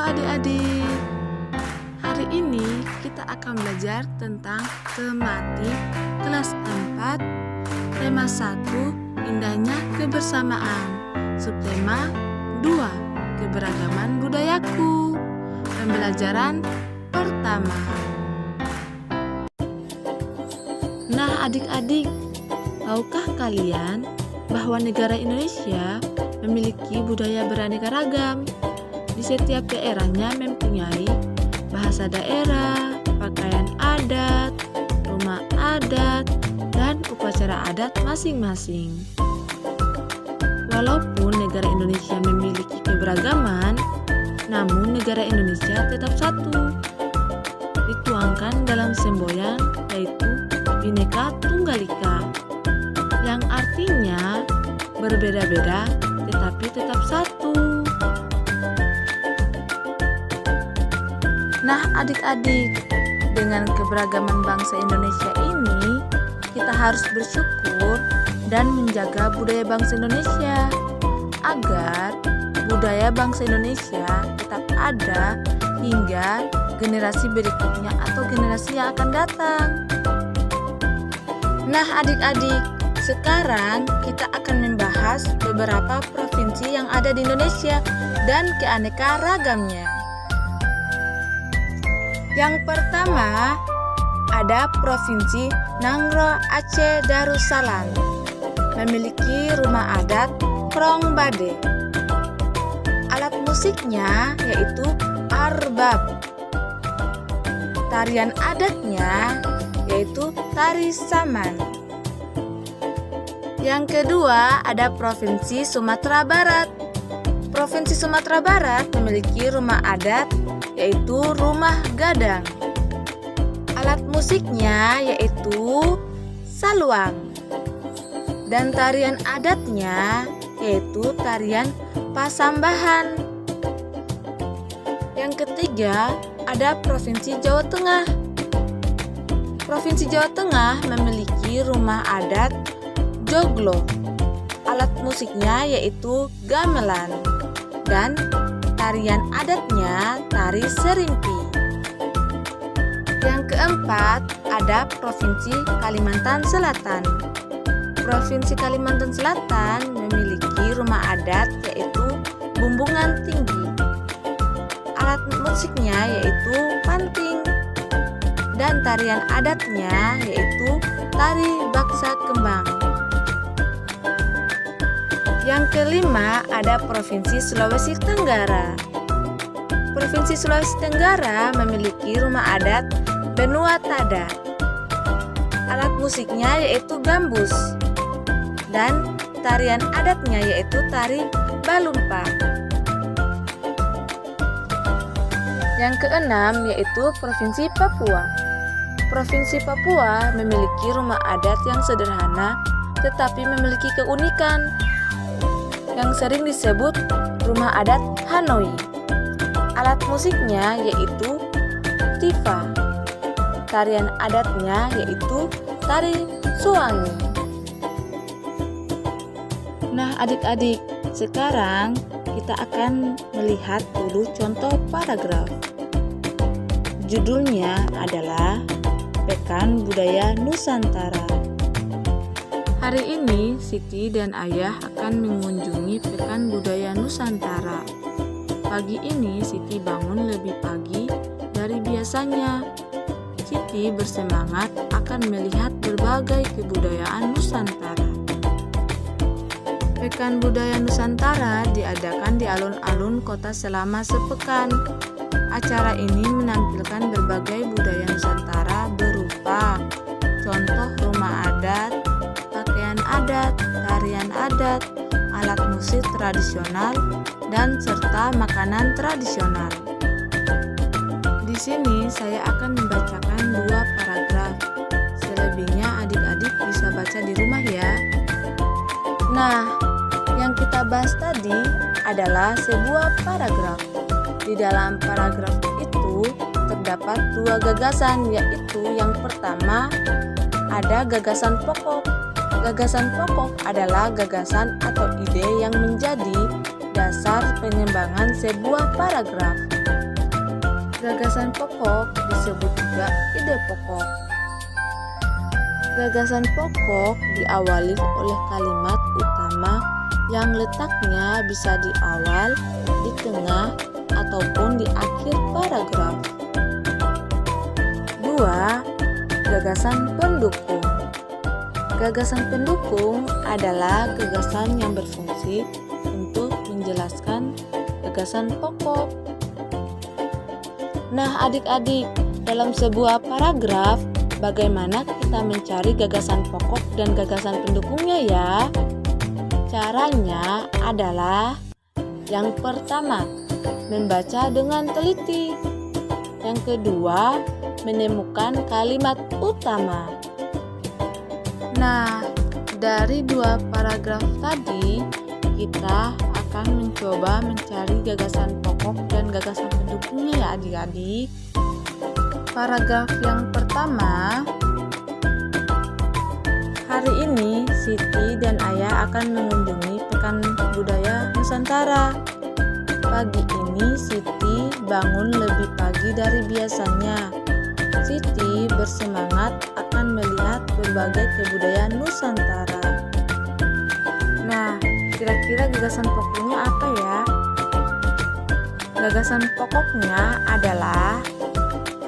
adik-adik, hari ini kita akan belajar tentang tematik kelas 4, tema 1, indahnya kebersamaan, subtema 2, keberagaman budayaku. Pembelajaran pertama. Nah adik-adik, tahukah kalian bahwa negara Indonesia memiliki budaya beraneka ragam? Di setiap daerahnya mempunyai bahasa daerah, pakaian adat, rumah adat, dan upacara adat masing-masing. Walaupun negara Indonesia memiliki keberagaman, namun negara Indonesia tetap satu. Dituangkan dalam semboyan yaitu Bhinneka Tunggal Ika, yang artinya berbeda-beda tetapi tetap satu. Nah adik-adik, dengan keberagaman bangsa Indonesia ini, kita harus bersyukur dan menjaga budaya bangsa Indonesia agar budaya bangsa Indonesia tetap ada hingga generasi berikutnya atau generasi yang akan datang. Nah adik-adik, sekarang kita akan membahas beberapa provinsi yang ada di Indonesia dan keanekaragamannya. Yang pertama, ada Provinsi Nanggroe Aceh Darussalam, memiliki rumah adat Krong Bade. Alat musiknya yaitu arbab. Tarian adatnya yaitu tari saman. Yang kedua, ada Provinsi Sumatera Barat. Provinsi Sumatera Barat memiliki rumah adat yaitu rumah gadang. Alat musiknya yaitu saluang. Dan tarian adatnya yaitu tarian pasambahan. Yang ketiga, ada Provinsi Jawa Tengah. Provinsi Jawa Tengah memiliki rumah adat joglo. Alat musiknya yaitu gamelan. Dan tarian adatnya tari serimpi. Yang keempat, ada Provinsi Kalimantan Selatan. Provinsi Kalimantan Selatan memiliki rumah adat yaitu bumbungan tinggi. Alat musiknya yaitu panting. Dan tarian adatnya yaitu tari baksa kembang. Yang kelima, ada Provinsi Sulawesi Tenggara. Provinsi Sulawesi Tenggara memiliki rumah adat Benua Tada. Alat musiknya yaitu gambus. Dan tarian adatnya yaitu tari balumpa. Yang keenam yaitu Provinsi Papua. Provinsi Papua memiliki rumah adat yang sederhana tetapi memiliki keunikan, yang sering disebut rumah adat Hanoi. Alat musiknya yaitu tifa. Tarian adatnya yaitu tari suwangi. Nah adik-adik, sekarang kita akan melihat dulu contoh paragraf. Judulnya adalah Pekan Budaya Nusantara. Hari ini, Siti dan Ayah akan mengunjungi Pekan Budaya Nusantara. Pagi ini, Siti bangun lebih pagi dari biasanya. Siti bersemangat akan melihat berbagai kebudayaan Nusantara. Pekan Budaya Nusantara diadakan di alun-alun kota selama sepekan. Acara ini menampilkan berbagai budaya Nusantara berupa contoh rumah adat, pakaian adat, tarian adat, alat musik tradisional, dan serta makanan tradisional. Di sini saya akan membacakan 2 paragraf. Selebihnya adik-adik bisa baca di rumah ya. Nah, yang kita bahas tadi adalah sebuah paragraf. Di dalam paragraf itu terdapat 2 gagasan, yaitu yang pertama ada gagasan pokok. Gagasan pokok adalah gagasan atau ide yang menjadi dasar pengembangan sebuah paragraf. Gagasan pokok disebut juga ide pokok. Gagasan pokok diawali oleh kalimat utama yang letaknya bisa di awal, di tengah, ataupun di akhir paragraf. 2. Gagasan pendukung. Gagasan pendukung adalah gagasan yang berfungsi untuk menjelaskan gagasan pokok. Nah, adik-adik, dalam sebuah paragraf, bagaimana kita mencari gagasan pokok dan gagasan pendukungnya ya? Caranya adalah yang pertama, membaca dengan teliti. Yang kedua, menemukan kalimat utama. Nah, dari 2 paragraf tadi, kita akan mencoba mencari gagasan pokok dan gagasan pendukungnya ya adik-adik. Paragraf yang pertama, hari ini Siti dan Ayah akan mengunjungi Pekan Budaya Nusantara. Pagi ini Siti bangun lebih pagi dari biasanya. Siti bersemangat akan melihat berbagai kebudayaan Nusantara. Nah, kira-kira gagasan pokoknya apa ya? Gagasan pokoknya adalah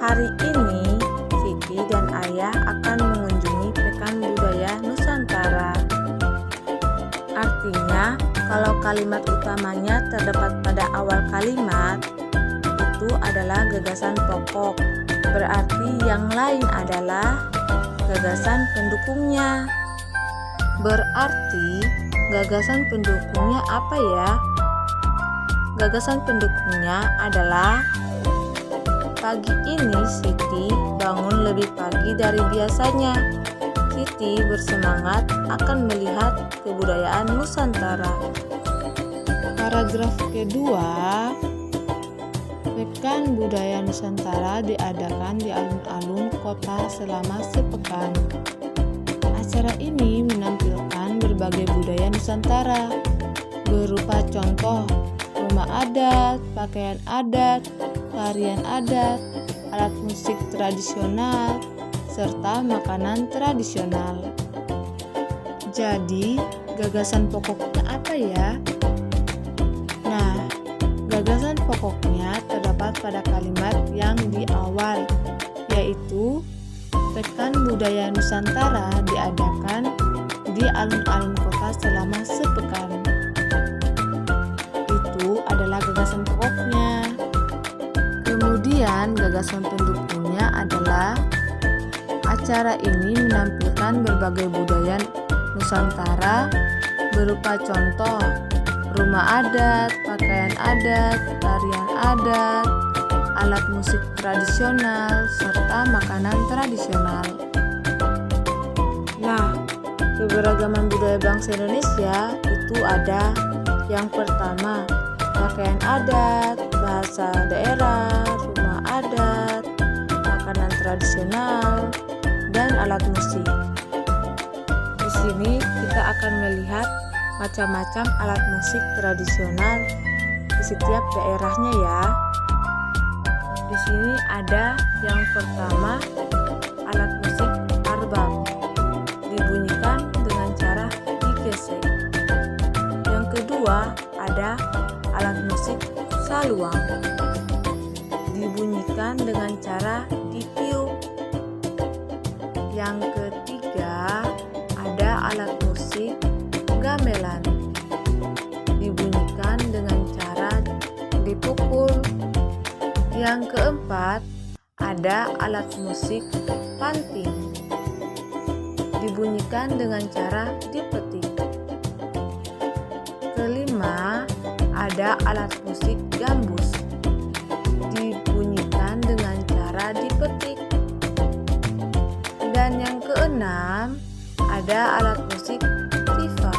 hari ini Siti dan Ayah akan mengunjungi Pekan Budaya Nusantara. Artinya, kalau kalimat utamanya terdapat pada awal kalimat, itu adalah gagasan pokok. Berarti yang lain adalah gagasan pendukungnya. Berarti gagasan pendukungnya apa ya? Gagasan pendukungnya adalah pagi ini Siti bangun lebih pagi dari biasanya. Siti bersemangat akan melihat kebudayaan Nusantara. Paragraf kedua, Pekan Budaya Nusantara diadakan di alun-alun kota selama sepekan. Acara ini menampilkan berbagai budaya Nusantara berupa contoh rumah adat, pakaian adat, tarian adat, alat musik tradisional, serta makanan tradisional. Jadi, gagasan pokoknya apa ya? Nah, gagasan pokoknya terdapat pada kalimat yang di awal, yaitu Pekan Budaya Nusantara diadakan di alun-alun kota selama sepekan. Itu adalah gagasan pokoknya. Kemudian gagasan pendukungnya adalah acara ini menampilkan berbagai budaya Nusantara berupa contoh rumah adat, pakaian adat, tarian adat, alat musik tradisional, serta makanan tradisional. Nah, keberagaman budaya bangsa Indonesia itu ada yang pertama, pakaian adat, bahasa daerah, rumah adat, makanan tradisional, dan alat musik. Di sini kita akan melihat macam-macam alat musik tradisional di setiap daerahnya ya. Di sini ada yang pertama, alat musik arbab, dibunyikan dengan cara digesek. Yang kedua, ada alat musik saluang, dibunyikan dengan cara ditiup. Yang ketiga, ada alat musik gamelan, dibunyikan dengan cara dipukul. Yang keempat, ada alat musik panting, dibunyikan dengan cara dipetik. Kelima, ada alat musik gambus, dibunyikan dengan cara dipetik. Dan yang keenam, ada alat musik tifa,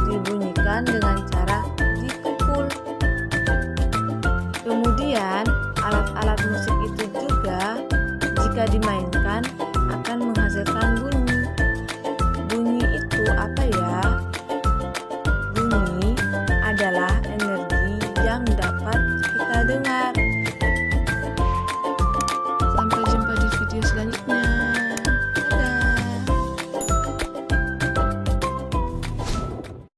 dibunyikan dengan cara dipukul. Kemudian, alat-alat musik itu juga jika dimainkan